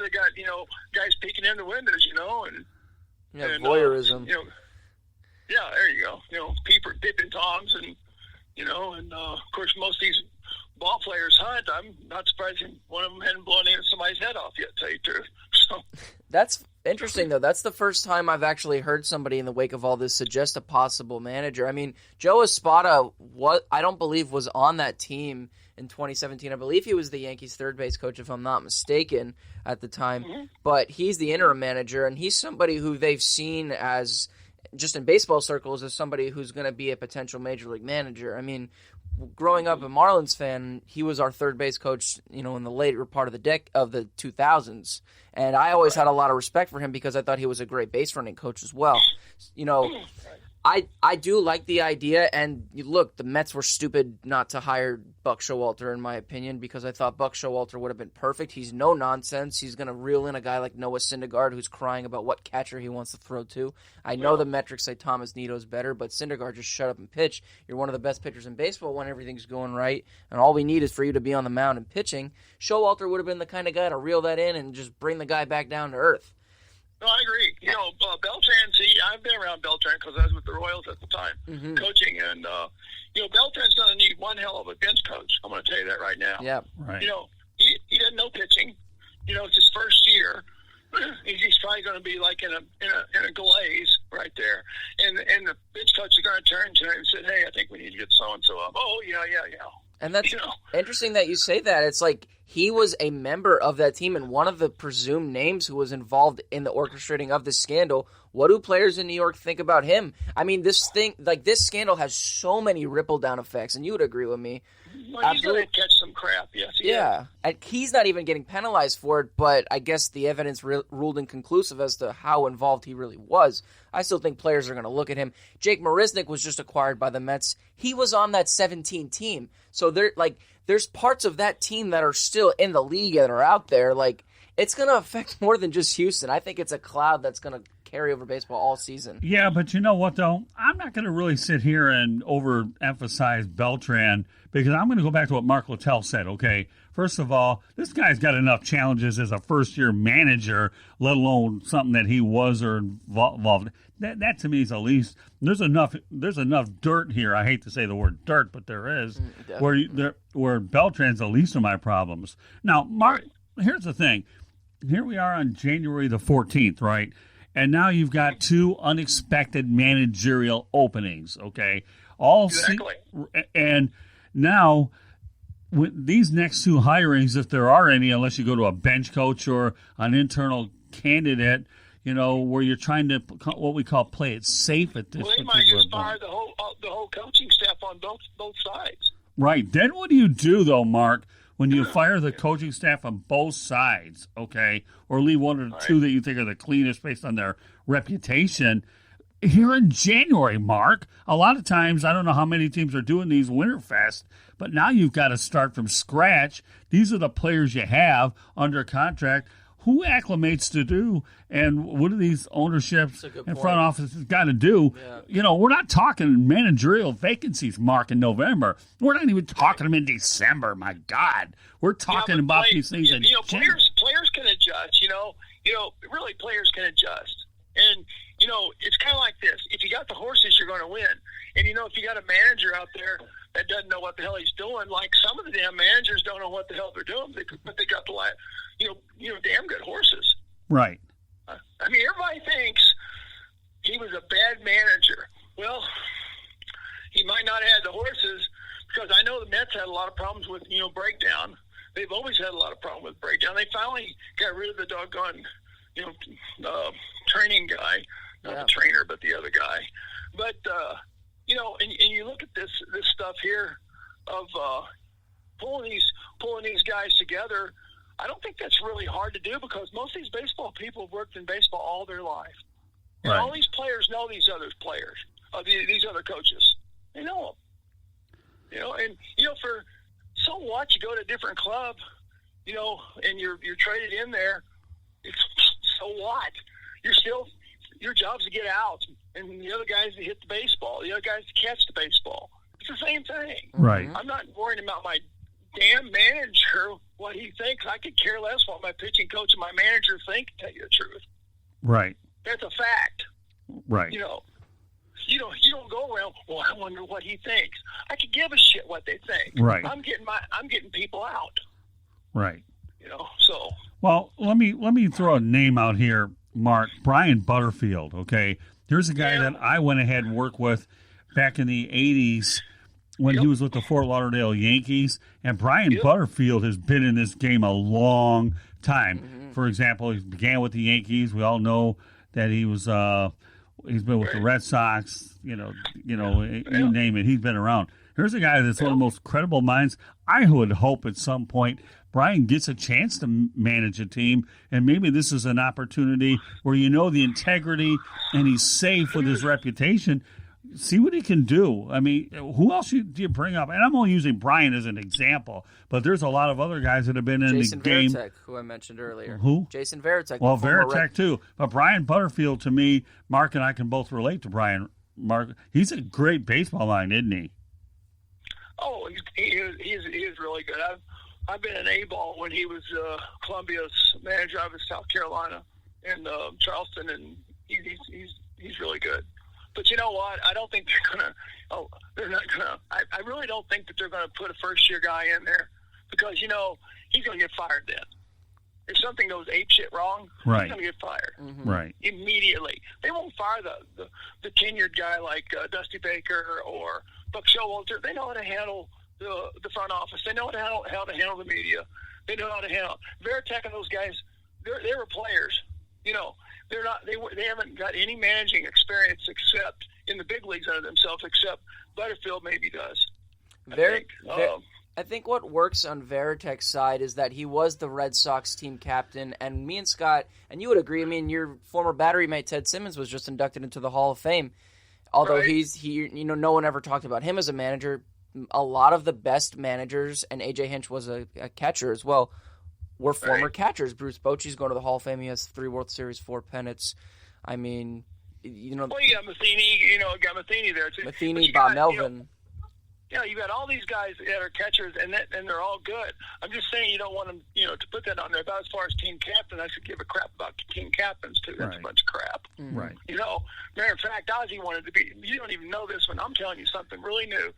they got, guys peeking in the windows, and voyeurism. Yeah, there you go. Peeping Toms, and of course most of these ball players hunt. I'm not surprised one of them hadn't blown somebody's head off yet, to tell you the truth. So that's interesting, though. That's the first time I've actually heard somebody in the wake of all this suggest a possible manager. I mean, Joe Espada, I don't believe was on that team in 2017. I believe he was the Yankees' third base coach, if I'm not mistaken, at the time. Mm-hmm. But he's the interim manager, and he's somebody who they've seen as, just in baseball circles, as somebody who's going to be a potential major league manager. I mean, growing up a Marlins fan, he was our third base coach, in the later part of the 2000s. And I always had a lot of respect for him because I thought he was a great base running coach as well. I do like the idea, and look, the Mets were stupid not to hire Buck Showalter, in my opinion, because I thought Buck Showalter would have been perfect. He's no nonsense. He's going to reel in a guy like Noah Syndergaard who's crying about what catcher he wants to throw to. I know the metrics say Thomas Nito's better, but Syndergaard, just shut up and pitch. You're one of the best pitchers in baseball when everything's going right, and all we need is for you to be on the mound and pitching. Showalter would have been the kind of guy to reel that in and just bring the guy back down to earth. No, I agree. Beltran, I've been around Beltran because I was with the Royals at the time, coaching, and, Beltran's going to need one hell of a bench coach. I'm going to tell you that right now. Yeah, right. He doesn't know pitching. It's his first year. He's probably going to be like in a glaze right there. And the bench coach is going to turn to him and say, hey, I think we need to get so-and-so up. Oh, yeah. And that's interesting that you say that. It's like he was a member of that team and one of the presumed names who was involved in the orchestrating of this scandal. What do players in New York think about him? I mean, this scandal has so many ripple-down effects, and you would agree with me. Well, he's going to catch some crap, yes. Yeah, and he's not even getting penalized for it, but I guess the evidence ruled inconclusive as to how involved he really was. I still think players are going to look at him. Jake Marisnick was just acquired by the Mets. He was on that 17 team. So there's parts of that team that are still in the league that are out there. Like, it's going to affect more than just Houston. I think it's a cloud that's going to carry over baseball all season. Yeah, but you know what, though? I'm not going to really sit here and overemphasize Beltran because I'm going to go back to what Mark Littell said, okay? First of all, this guy's got enough challenges as a first-year manager, let alone something that he was or involved. That to me is the least. There's enough dirt here. I hate to say the word dirt, but there is, where Beltran's the least of my problems. Now, Mark, here's the thing. Here we are on January the 14th, right? And now you've got two unexpected managerial openings, okay? Exactly. And now, with these next two hirings, if there are any, unless you go to a bench coach or an internal candidate, where you're trying to, what we call, play it safe at this particular point. Well, they might just fire the whole coaching staff on both sides. Right. Then what do you do, though, Mark, when you fire the coaching staff on both sides, okay, or leave one or two that you think are the cleanest based on their reputation? Here in January, Mark, a lot of times, I don't know how many teams are doing these Winterfest, but now you've got to start from scratch. These are the players you have under contract. Who acclimates to do, and what do these ownerships and front offices got to do? Yeah. We're not talking managerial vacancies, Mark, in November. We're not even talking them in December. My God, we're talking about these things. Players can adjust. Really, players can adjust, and it's kind of like this. If you got the horses, you're going to win. And if you got a manager out there that doesn't know what the hell he's doing, like some of the damn managers don't know what the hell they're doing, but they got the damn good horses. Right. I mean, everybody thinks he was a bad manager. Well, he might not have had the horses because I know the Mets had a lot of problems with, breakdown. They've always had a lot of problems with breakdown. They finally got rid of the doggone, training guy. Not the trainer, but the other guy. But, and you look at this stuff here of pulling these guys together. I don't think that's really hard to do because most of these baseball people have worked in baseball all their life. And all these players know these other players, these other coaches. They know them. And, for so what, you go to a different club, and you're traded in there. So what? Your job's to get out, and the other guys to hit the baseball, the other guys to catch the baseball. It's the same thing. Right. I'm not worrying about my damn manager what he thinks. I could care less what my pitching coach and my manager think, to tell you the truth. Right. That's a fact. Right. You don't go around, well, I wonder what he thinks. I could give a shit what they think. Right. I'm getting people out. Right. So. Well, let me throw a name out here, Mark. Brian Butterfield, okay? Here's a guy that I went ahead and worked with back in the 80s when he was with the Fort Lauderdale Yankees. And Brian Butterfield has been in this game a long time. Mm-hmm. For example, he began with the Yankees. We all know that he was he's been with the Red Sox, you name it. He's been around. Here's a guy that's one of the most credible minds. I would hope at some point Brian gets a chance to manage a team, and maybe this is an opportunity where the integrity and he's safe with his reputation. See what he can do. I mean, who else do you bring up? And I'm only using Brian as an example, but there's a lot of other guys that have been in the game. Jason Varitek, who I mentioned earlier. Who? Jason Varitek. Well, Varitek too. But Brian Butterfield, to me, Mark and I can both relate to Brian. Mark, he's a great baseball mind, isn't he? Oh, he is really good. I've been an A-ball when he was Columbia's manager. I was South Carolina and Charleston, and he's really good. But you know what? I don't think they're not gonna. I really don't think that they're gonna put a first-year guy in there because he's gonna get fired then. If something goes apeshit wrong, right, he's gonna get fired right immediately. They won't fire the tenured guy like Dusty Baker or Buck Showalter. They know how to handle the front office. They know how to handle the media. They know how to handle Varitek and those guys. They were players. They're not. They haven't got any managing experience except in the big leagues under themselves. Except Butterfield maybe does. I think what works on Varitek's side is that he was the Red Sox team captain, and me and Scott, and you would agree. I mean, your former battery mate Ted Simmons was just inducted into the Hall of Fame. Although no one ever talked about him as a manager. A lot of the best managers, and AJ Hinch was a catcher as well, were former catchers. Bruce Bochy's going to the Hall of Fame. He has 3 World Series, 4 pennants. I mean, Well, you got Matheny. Got Matheny there too. Matheny, Bob Melvin. You got all these guys that are catchers, and they're all good. I'm just saying you don't want them, to put that on there. But as far as team captain, I should give a crap about team captains too. That's a bunch of crap. Mm-hmm. Right. Matter of fact, Ozzie wanted to be. You don't even know this one. I'm telling you something really new.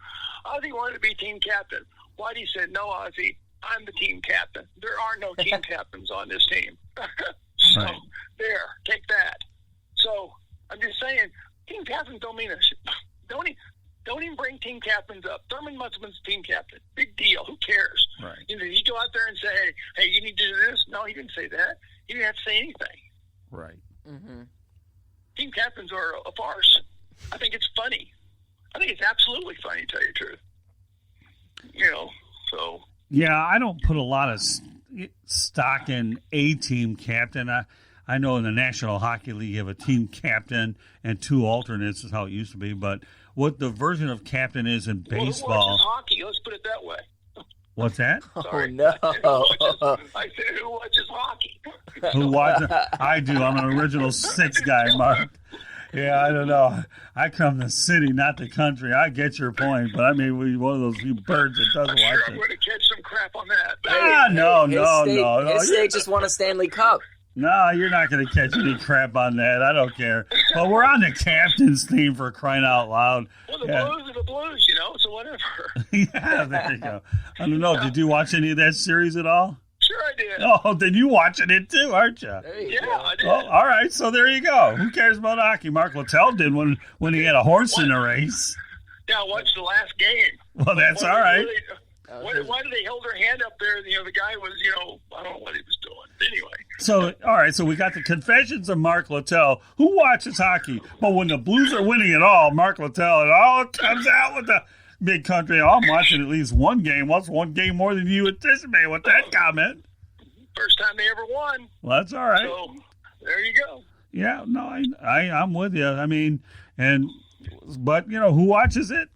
Ozzie wanted to be team captain. Whitey said, "No, Ozzie, I'm the team captain. There are no team captains on this team." So there, take that. So I'm just saying, team captains don't mean a shit. Don't even bring team captains up. Thurman Munsterman's team captain. Big deal. Who cares? Right. You go out there and say, hey, you need to do this. No, he didn't say that. He didn't have to say anything. Right. Mm-hmm. Team captains are a farce. I think it's funny. I think it's absolutely funny, to tell you the truth. So. Yeah, I don't put a lot of stock in a team captain. I know in the National Hockey League you have a team captain and 2 alternates is how it used to be, but what the version of captain is in baseball. Well, who watches hockey? Let's put it that way. What's that? Sorry. Oh, no. I said, who watches hockey? Who watches? I do. I'm an original 6 guy, Mark. Yeah, I don't know. I come to the city, not the country. I get your point, but I mean, we're one of those few birds that doesn't watch it. I'm going to catch some crap on that. No. His state just won a Stanley Cup. No, you're not going to catch any crap on that. I don't care. But we're on the captain's theme for crying out loud. Well, the Blues are the Blues, so whatever. Yeah, there you go. I don't know. Did you watch any of that series at all? Sure I did. Oh, then you watching it too, aren't you? I did. Oh, all right, so there you go. Who cares about hockey? Mark Littell did when he had a horse in the race. Yeah, I watched the last game. Well, that's all right. Why did they hold their hand up there? The guy was, I don't know what he was doing. Anyway. So, all right, so we got the confessions of Mark Littell. Who watches hockey? But when the Blues are winning it all, Mark Littell, it all comes out with the big country. Oh, I'm watching at least one game. What's one game more than you anticipate with that comment? First time they ever won. Well, that's all right. So, there you go. Yeah, no, I'm with you. I mean, but who watches it?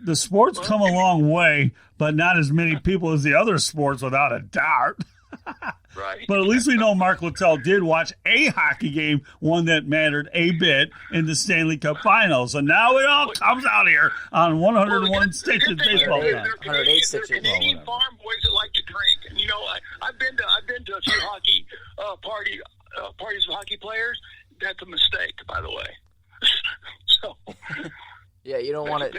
The sports come a long way, but not as many people as the other sports, without a doubt. Right. But at least we know Mark Littell did watch a hockey game, one that mattered a bit, in the Stanley Cup Finals. So now it all comes out here on 101 Stitches Baseball. 108 Stitches. They're Canadian farm boys that like to drink. And You know, I've been to a few hockey parties with hockey players. That's a mistake, by the way. So yeah, you don't want it.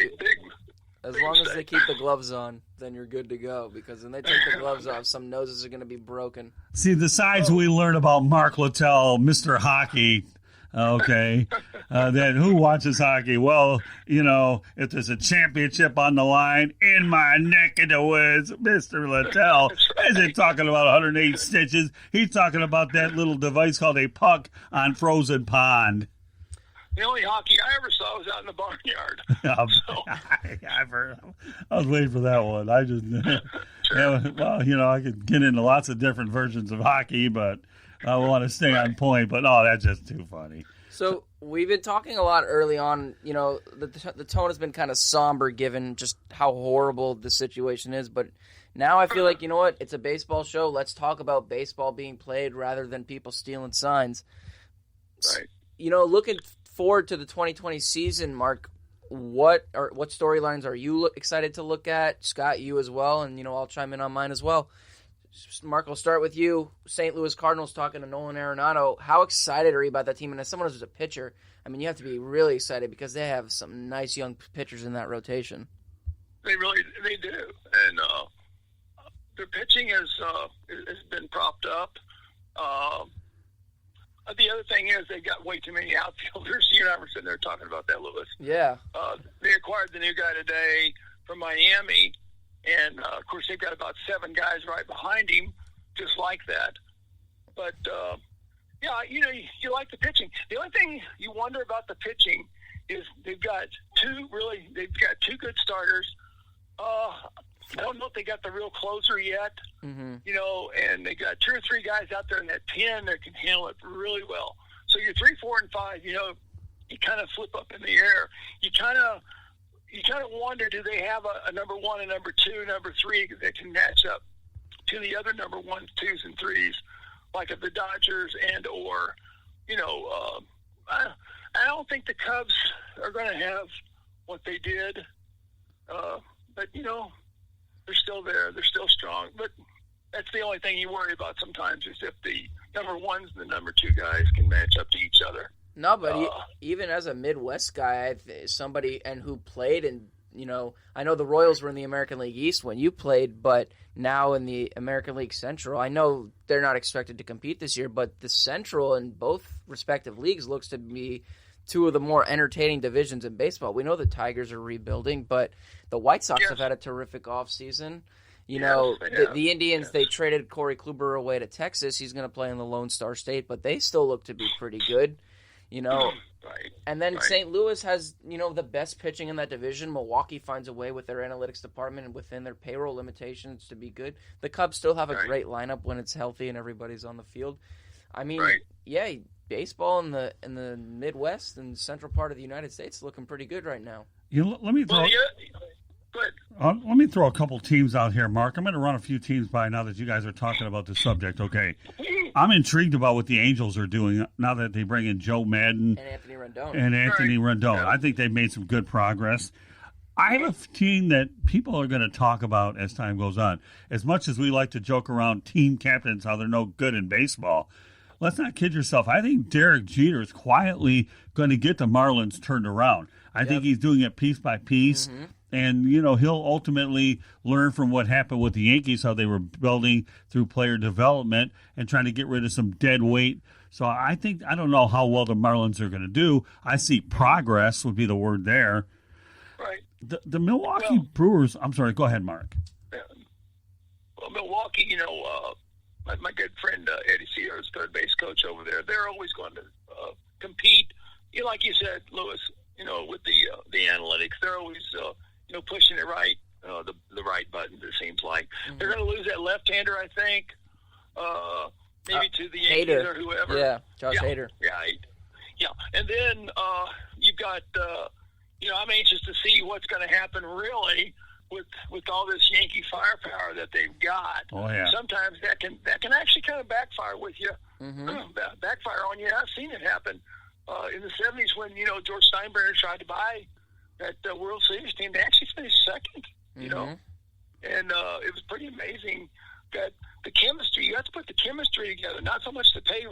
As long mistake. as they keep the gloves on, then you're good to go. Because when they take the gloves off, some noses are going to be broken. See, the sides we learn about Mark Littell, Mr. Hockey. Okay. Then who watches hockey? Well, you know, if there's a championship on the line in my neck of the woods, Mr. Littell isn't talking about 108 stitches. He's talking about that little device called a puck on frozen pond. The only hockey I ever saw was out in the barnyard. I've heard. I was waiting for that one. I just, well, you know, I could get into lots of different versions of hockey, but I want to stay on point. But that's just too funny. So we've been talking a lot early on. You know, the tone has been kind of somber given just how horrible the situation is. But now I feel like, you know what? It's a baseball show. Let's talk about baseball being played rather than people stealing signs. Right. You know, looking forward to the 2020 season, Mark, what storylines are you excited to look at? Scott, you as well, and, you know, I'll chime in on mine as well. Mark, I'll start with you. St. Louis Cardinals talking to Nolan Arenado. How excited are you about that team? And as someone who's a pitcher, I mean, you have to be really excited because they have some nice young pitchers in that rotation. They do. And their pitching has been propped up. The other thing is they got way too many outfielders. You and I were sitting there talking about that, Lewis. Yeah. They acquired the new guy today from Miami, and, of course, they've got about 7 guys right behind him, just like that. But, yeah, you know, you like the pitching. The only thing you wonder about the pitching is they've got two good starters. I don't know if they got the real closer yet, you know, and they got 2 or 3 guys out there in that pen that can handle it really well. So your 3, 4, and 5, you know, you kind of flip up in the air. You kind of wonder, do they have a number 1, a number 2, number 3 that can match up to the other number 1s, 2s, and 3s, like of the Dodgers and or, you know, I don't think the Cubs are going to have what they did, but, you know, they're still there. They're still strong. But that's the only thing you worry about sometimes is if the number 1s and the number 2 guys can match up to each other. No, but even as a Midwest guy, somebody and who played, and, you know, I know the Royals were in the American League East when you played, but now in the American League Central, I know they're not expected to compete this year, but the Central in both respective leagues looks to be 2 of the more entertaining divisions in baseball. We know the Tigers are rebuilding, but the White Sox have had a terrific offseason. You know, the Indians, they traded Corey Kluber away to Texas. He's going to play in the Lone Star State, but they still look to be pretty good, you know. And then St. Louis has, you know, the best pitching in that division. Milwaukee finds a way with their analytics department and within their payroll limitations to be good. The Cubs still have a great lineup when it's healthy and everybody's on the field. I mean, yeah, baseball in the Midwest and central part of the United States is looking pretty good right now. Let me throw. Let me throw a couple teams out here, Mark. I'm going to run a few teams by now that you guys are talking about the subject. Okay, I'm intrigued about what the Angels are doing now that they bring in Joe Madden and Anthony Rendon. I think they've made some good progress. I have a team that people are going to talk about as time goes on. As much as we like to joke around team captains, how they're no good in baseball, let's not kid yourself. I think Derek Jeter is quietly going to get the Marlins turned around. I think he's doing it piece by piece. And, you know, he'll ultimately learn from what happened with the Yankees, how they were building through player development and trying to get rid of some dead weight. So I don't know how well the Marlins are going to do. I see progress would be the word there. Right. The Milwaukee Brewers, I'm sorry, go ahead, Mark. Well, Milwaukee, you know, my good friend Eddie Sierra's third base coach over there, they're always going to compete. You know, like you said, Lewis, you know, with the analytics, they're always you know, pushing it right, the right buttons, it seems like. They're going to lose that left-hander, I think, maybe to the Yankees or whoever. Yeah, Josh Hader. Yeah. And then you've got, you know, I'm anxious to see what's going to happen really with all this Yankee firepower that they've got. Oh, yeah. Sometimes that can actually kind of backfire with you, backfire on you. I've seen it happen in the 70s when, you know, George Steinbrenner tried to buy that World Series team. They actually finished second, you know, and it was pretty amazing that the chemistry, you have to put the chemistry together, not so much the pay